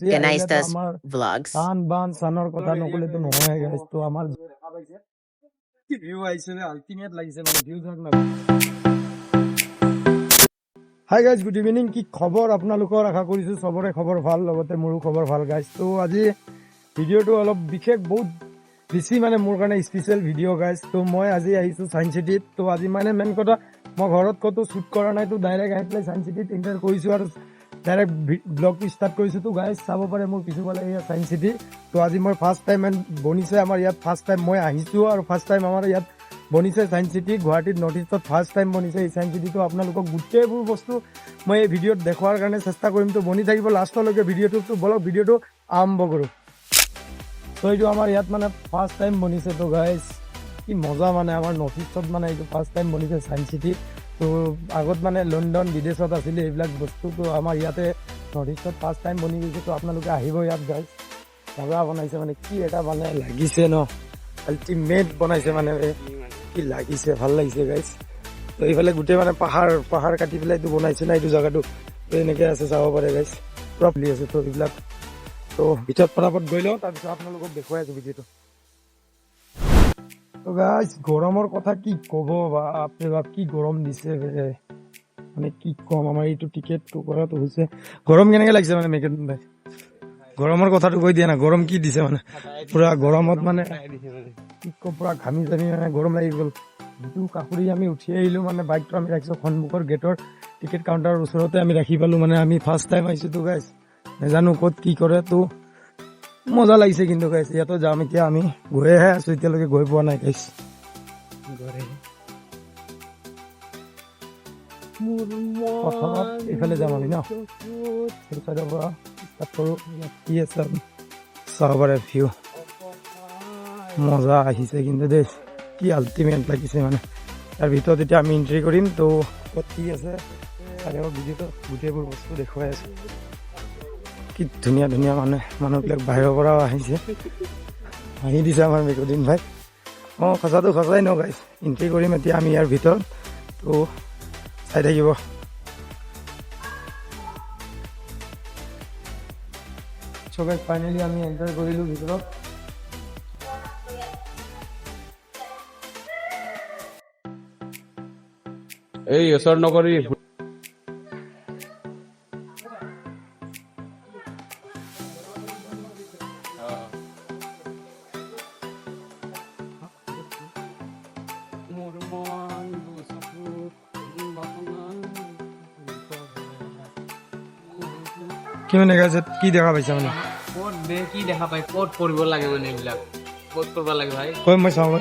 Ganaista's আমার vlogs. গান বান সানোর কথা নকলে তো নহয় গাইস তো আমার কি ভিউ আইছে আলটিমেট লাগিছে মানে ভিউ থাক না হাই গাইজ গুড ইভিনিং কি খবৰ আপোনালোকৰ আশা কৰিছো সবৰে খবৰ ভাল লগতে মোৰো খবৰ ভাল গাইজ তো আজি ভিডিঅ'টো অলপ বিশেষ বহুত বেছি মানে মোৰ কাৰণে স্পেচিয়েল ভিডিঅ' গাইজ তো মই আজি আহিছো সায়েন্স চিটিত তো আজি মানে মেইন কথা মই ঘৰত কতো শ্বুট কৰা নাই তো ডাইৰেক্ট আহি পেলাই সায়েন্স চিটিত এণ্টাৰ কৰিছো আৰু ডাইৰেক্ট ব্লগটো ষ্টাৰ্ট কৰিছো তো গাইজ চাব পাৰে মোৰ পিছফালে এয়া সায়েন্স চিটি তো আজি মই ফাৰ্ষ্ট টাইম বনিছে আমাৰ ইয়াত ফাৰ্ষ্ট টাইম মই আহিছো আৰু ফাৰ্ষ্ট টাইম আমাৰ ইয়াত বনিছে সায়েন্স চিটি গুৱাহাটীত নৰ্থ ইষ্টত ফাৰ্ষ্ট টাইম বনিছে এই সায়েন্স চিটিটো আপোনালোকক গোটেইবোৰ বস্তু মই এই ভিডিঅ'ত দেখুৱাৰ কাৰণে চেষ্টা কৰিম তো বনি থাকিব লাষ্টলৈকে ভিডিঅ'টো তো বলক ভিডিঅ'টো আৰম্ভ কৰোঁ তো এইটো আমাৰ ইয়াত মানে ফাৰ্ষ্ট টাইম বনিছে তো গাইজ কি মজা মানে আমাৰ নৰ্থ ইষ্টত মানে এইটো ফাৰ্ষ্ট টাইম বনিছে সায়েন্স চিটি তো আগত মানে লণ্ডন বিদেশত আছিলে এইবিলাক বস্তু তো আমাৰ ইয়াতে নৰ্থ ইষ্টত ফাৰ্ষ্ট টাইম বনি গৈছে তো আপোনালোকে আহিব ইয়াত গাইজ মজা বনাইছে মানে কি এটা মানে লাগিছে ন আল্টিমেট বনাইছে মানে কি লাগিছে ভাল লাগিছে গাইজ তো এইফালে গোটেই মানে পাহাৰ কাটি পেলাই এইটো বনাইছে না এইটো জেগাটো তো এনেকৈ আছে চাব পাৰে গাইজ পুৰা ফুলি আছে তো এইবিলাক তো ভিতৰত পটাপট গৈ লওঁ তাৰপিছত আপোনালোকক দেখুৱাই আছো ভিডিঅ'টো তো গাইজ গৰমৰ কথা কি ক'ব বাপৰে বাপ কি গৰম দিছে মানে কি ক'ম আমাৰ এইটো টিকেটটো কৰাটো হৈছে গৰম কেনেকৈ লাগিছে মানে মেকেনিক ভাই গৰমৰ কথাটো কৈ দিয়া না গৰম কি দিছে মানে পুৰা গৰমত মানে কি ক'ম পুৰা ঘামি জামি মানে গৰম লাগি গ'ল যিটো কাষুৰি আমি উঠি আহিলোঁ মানে বাইকটো আমি ৰাখিছোঁ সন্মুখৰ গেটৰ টিকেট কাউণ্টাৰৰ ওচৰতে আমি ৰাখি পালোঁ মানে আমি ফাৰ্ষ্ট টাইম আহিছোঁ তো গাইজ নাজানো ক'ত কি কৰে তো মজা লাগিছে কিন্তু গাইজ ইয়াতো যাম এতিয়া আমি গৈহে আছোঁ এতিয়ালৈকে গৈ পোৱা নাই গাইজ প্ৰথমত এইফালে যাম আমি ন সেইটো চাইডৰ পৰা ষ্টাৰ্ট কৰোঁ কি আছে চাব পাৰে ভিউ মজা আহিছে কিন্তু দেই কি আল্টিমেট লাগিছে মানে তাৰ ভিতৰত এতিয়া আমি এণ্ট্ৰি কৰিম তো ক'ত কি আছে তাৰে ভিডিঅ'টো গোটেইবোৰ বস্তু দেখুৱাই আছোঁ কি ধুনীয়া ধুনীয়া মানুহবিলাক বাহিৰৰ পৰাও আহিছে হাঁহি দিছে আমাৰ মেকুদিন ভাই অঁ সঁচাটো সঁচাই ন গাইজ এণ্ট্ৰি কৰিম এতিয়া আমি ইয়াৰ ভিতৰত তো চাই থাকিব চবে ফাইনেলি আমি এণ্টাৰ কৰিলোঁ ভিতৰত এই ওচৰ নকৰি কি মানে গাইছে কি দেখা পাইছা মানে ক'ত দে কি দেখা পাই ক'ত কৰিব লাগে মানে এইবিলাক ক'ত কৰিব লাগে ভাই কৈ মই চাওঁ মই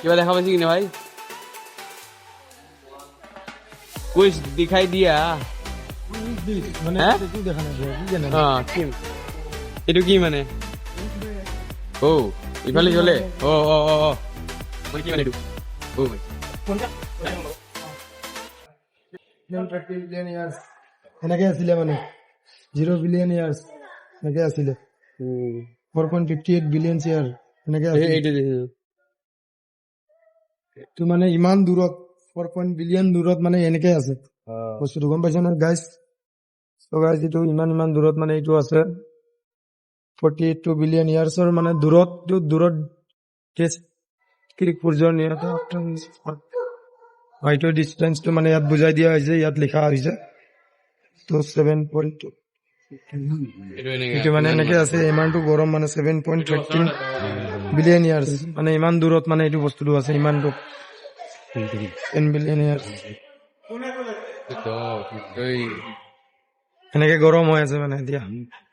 কিবা দেখা পাইছে কিনে ভাই কুইজ দেখাই দিয়া মানে হ্যাঁ? একো দেখা নাই কি জানে কি এইটো কি মানে অ ইফালে চলে অ অ অ অ মই কি মানে এইটো অ ভাই এনেকে আছিলে মানে 0 বিলিয়ন ইয়াৰ্ছ এনেকে আছিলে 4.58 বিলিয়ন ইয়াৰ এনেকে আছিলে এইটো মানে ইমান দূৰত 4 বিলিয়ন দূৰত মানে এনেকে আছে বস্তুটো গম পাইছা নহয় গাইজ চ' গাইজ এইটো ইমান দূৰত মানে এইটো আছে 42 বিলিয়ন ইয়াৰ্ছৰ মানে দূৰত সূৰ্যৰ নিয়তে এইটো ডিষ্টেঞ্চটো মানে ইয়াত বুজাই দিয়া হৈছে ইয়াত লিখা হৈছে তো 7.2 এইটো মানে এনেকে আছে ইমানটো গৰম মানে 7.13 বিলিয়ন ইয়াৰ্ছ মানে ইমান দূৰত মানে এইটো বস্তুটো আছে ইমানটো 10 বিলিয়ন ইয়াৰ্ছ এনেকে গৰম হৈ আছে মানে এতিয়া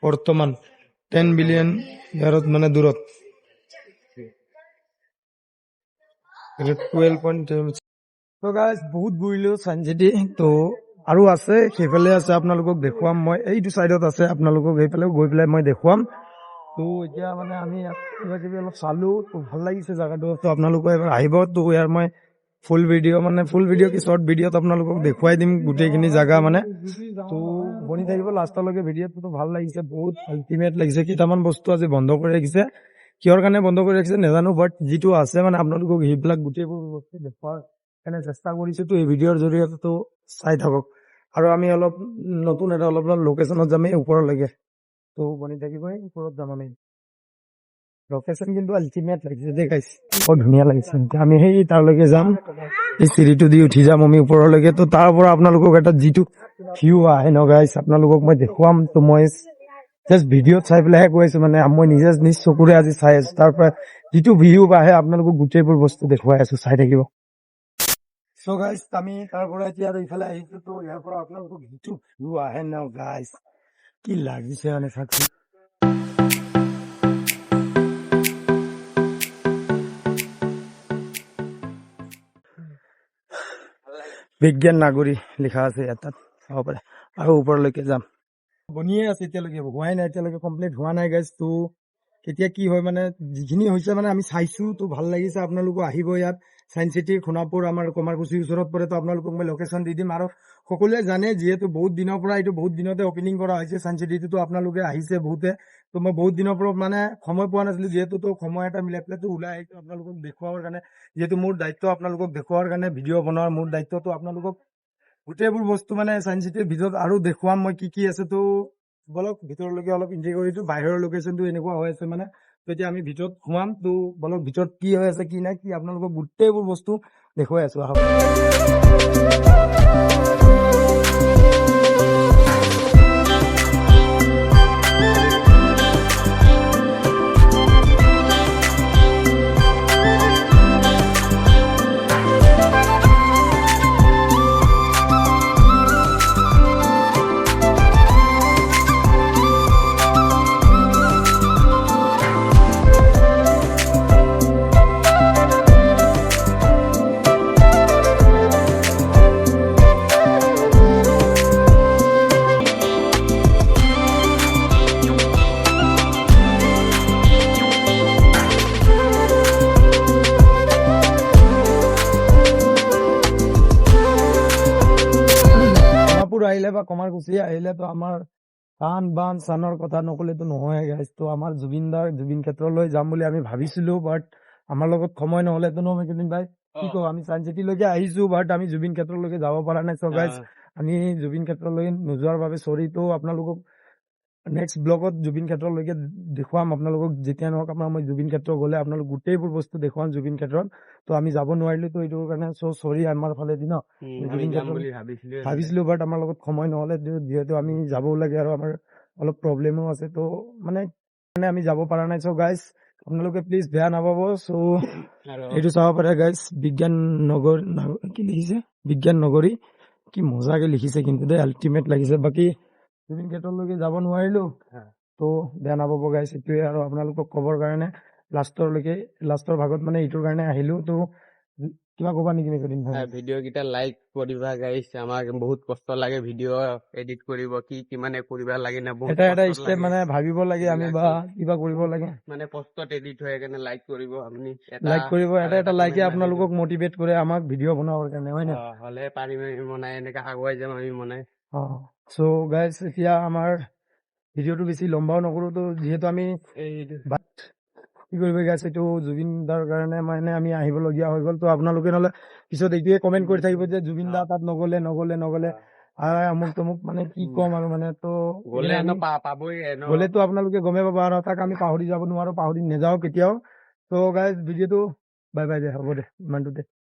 বৰ্তমান 10 বিলিয়ন ইয়াৰত মানে দূৰত 12.7 তো গাইজ বহুত ঘূৰিলো সায়েন্স চিটি তো আৰু আছে সেইফালে আছে আপোনালোকক দেখুৱাম মই এইটো চাইডত আছে আপোনালোকক সেইফালেও গৈ পেলাই মই দেখুৱাম তো এতিয়া মানে আমি কিবা কিবি অলপ চালো তো ভাল লাগিছে জেগাটো তো আপোনালোকে এবাৰ আহিব তো ইয়াৰ মই ফুল ভিডিঅ' কি শ্বৰ্ট ভিডিঅ'ত আপোনালোকক দেখুৱাই দিম গোটেইখিনি জেগা মানে তো বনি থাকিব লাষ্টলৈকে ভিডিঅ'টো ভাল লাগিছে বহুত আল্টিমেট লাগিছে কেইটামান বস্তু আজি বন্ধ কৰি ৰাখিছে কিহৰ কাৰণে বন্ধ কৰি ৰাখিছে নাজানো বাট যিটো আছে মানে আপোনালোকক সেইবিলাক গোটেইবোৰ বস্তু দেখুৱাৰ কাৰণে চেষ্টা কৰিছো তো এই ভিডিঅ'ৰ জৰিয়তে তো চাই থাকক আৰু আমি অলপ নতুন এটা অলপ লোকেশ্যনত যাম এই ওপৰলৈকে তো বনি থাকিবই ওপৰত যাম আমি লোকেশ্যন কিন্তু আল্টিমেট লাগিছে দেই গাইছ বৰ ধুনীয়া লাগিছে এতিয়া আমি সেই তাৰলৈকে যাম এই চিৰিটো দি উঠি যাম আমি ওপৰলৈকে তো তাৰ পৰা আপোনালোকক এটা যিটো ভিউ আহে ন গাইছ আপোনালোকক মই দেখুৱাম তো মই জাষ্ট ভিডিঅ'ত চাই পেলাইহে কৈ আছো মানে মই নিজে নিজ চকুৰে আজি চাই আছো তাৰ পৰা যিটো ভিউ আহে আপোনালোকক গোটেইবোৰ বস্তু দেখুৱাই আছো চাই থাকিব চ' গাইছ আমি তাৰ পৰা এতিয়া আৰু ইফালে আহিছো তো ইয়াৰ পৰা আপোনালোকক যিটো ভিউ আহে ন গাইছ কি লাগিছে মানে চাওকচোন বিজ্ঞান নাগৰি লিখা আছে ইয়াত তাত চাব পাৰে আৰু ওপৰলৈকে যাম বনিয়ে আছে এতিয়ালৈকে হোৱাই নাই এতিয়ালৈকে কমপ্লিট হোৱা নাই গাইজ তো কেতিয়া কি হয় মানে যিখিনি হৈছে মানে আমি চাইছো তো ভাল লাগিছে আপোনালোকো আহিব ইয়াত চাইন্স চিটিৰ সোণাপুৰ আমাৰ কমাৰকুছিৰ ওচৰত পৰে তো আপোনালোকক মই লোকেশ্যন দি দিম আৰু সকলোৱে জানে যিহেতু বহুত দিনৰ পৰা এইটো বহুত দিনতে অপেনিং কৰা হৈছে চাইন্স চিটিটো তো আপোনালোকে আহিছে বহুতে তো মই বহুত দিনৰ পৰা মানে সময় পোৱা নাছিলো যিহেতু তো সময় এটা মিলাই পেলাই তো ওলাই আহিছো আপোনালোকক দেখুৱাৰ কাৰণে যিহেতু মোৰ দায়িত্ব আপোনালোকক দেখুৱাৰ কাৰণে ভিডিঅ' বনোৱাৰ মোৰ দায়িত্বটো আপোনালোকক গোটেইবোৰ বস্তু মানে চাইন্স চিটিৰ ভিতৰত আৰু দেখুৱাম মই কি আছে তো বলক ভিতৰলৈকে অলপ এনজয় কৰিছো বাহিৰৰ লোকেশ্যনটো এনেকুৱা হৈ আছে মানে তো এতিয়া আমি ভিতৰত সোমাম তো বলক ভিতৰত কি হৈ আছে কি নাই কি আপোনালোকক গোটেইবোৰ বস্তু দেখুৱাই আছো আহক আহিলে বা কমাৰকুছি আহিলে তো আমাৰ কাণ বান চানৰ কথা নকলেতো নহয় গাইজ তো আমাৰ জুবিন ক্ষেত্ৰলৈ যাম বুলি আমি ভাবিছিলো বাট আমাৰ লগত সময় নহলেতো নহয় কেইদিন ভাই কি কওঁ আমি চাইন্স চিটিলৈকে আহিছো বাট আমি জুবিন ক্ষেত্ৰলৈকে যাব পৰা নাই চ' গাইজ আমি জুবিন ক্ষেত্ৰলৈ নোযোৱাৰ বাবে চৰি তো আপোনালোকক নেক্সট ব্লগত জুবিন ক্ষেত্ৰলৈকে দেখুৱাম আপোনালোকক যেতিয়া নহওক আপোনাৰ মই জুবিন ক্ষেত্ৰ গ'লে আপোনালোক গোটেইবোৰ বস্তু দেখুৱাম জুবিন ক্ষেত্ৰত তো আমি যাব নোৱাৰিলো তো এইটোৰ কাৰণে চ' চৰি আমাৰ ফালেদি ন জুবিন ক্ষেত্ৰত ভাবিছিলো বাট আমাৰ লগত সময় নহলে যিহেতু আমি যাবও লাগে আৰু আমাৰ অলপ প্ৰব্লেমো আছে তো মানে আমি যাব পৰা নাই চ' গাইজ আপোনালোকে প্লিজ বেয়া নাপাব চ' এইটো চাব পাৰে গাইজ বিজ্ঞান কি লিখিছে বিজ্ঞান নগৰী কি মজাকে লিখিছে কিন্তু দেই আল্টিমেট লাগিছে বাকী জুবিন ক্ষেত্ৰলৈকে যাব নোৱাৰিলো তো বেয়া নাপাব গাইজ এইটোৱে আৰু আপোনালোকক ক'বৰ কাৰণে লাষ্টৰ ভাগত মানে এইটোৰ কাৰণে আহিলো তো কিবা ক'বা নেকি মেকদিন ভিডিঅ' কেইটা লাইক কৰিবা গাইছ আমাক বহুত কষ্ট লাগে ভিডিঅ' এডিট কৰিব কি কিমানে কৰিব লাগে না বহুত এটা ষ্টেপ মানে ভাবিব লাগে আমি বা কিবা কৰিব লাগে মানে কষ্টত এডিট হয় কাৰণে লাইক কৰিব আপুনি লাইক কৰিব এটা লাইকে আপোনালোকক মটিভেট কৰে আমাক ভিডিঅ' বনাবৰ কাৰণে হয় না হলে পাৰিম বনাই এনেকা আগুৱাই যাম আমি বনাই চ' গাইজ এতিয়া আমাৰ ভিডিঅ'টো বেছি লম্বাও নকৰো তো যিহেতু আমি কি কৰিব গাইজ এইটো জুবিন দাৰ কাৰণে মানে আমি আহিবলগীয়া হৈ গ'ল তো আপোনালোকে নহলে পিছত এইটোৱে কমেণ্ট কৰি থাকিব যে জুবিন দা তাত নগলে আমুক তমুক মানে কি কম আৰু মানে তো গ'লেতো আপোনালোকে গমেই পাব আৰু তাক আমি পাহৰি যাব নোৱাৰো পাহৰি নাযাও কেতিয়াও তো গাইজ ভিডিঅ'টো বাই বাই দে হ'ব দে ইমানটোতে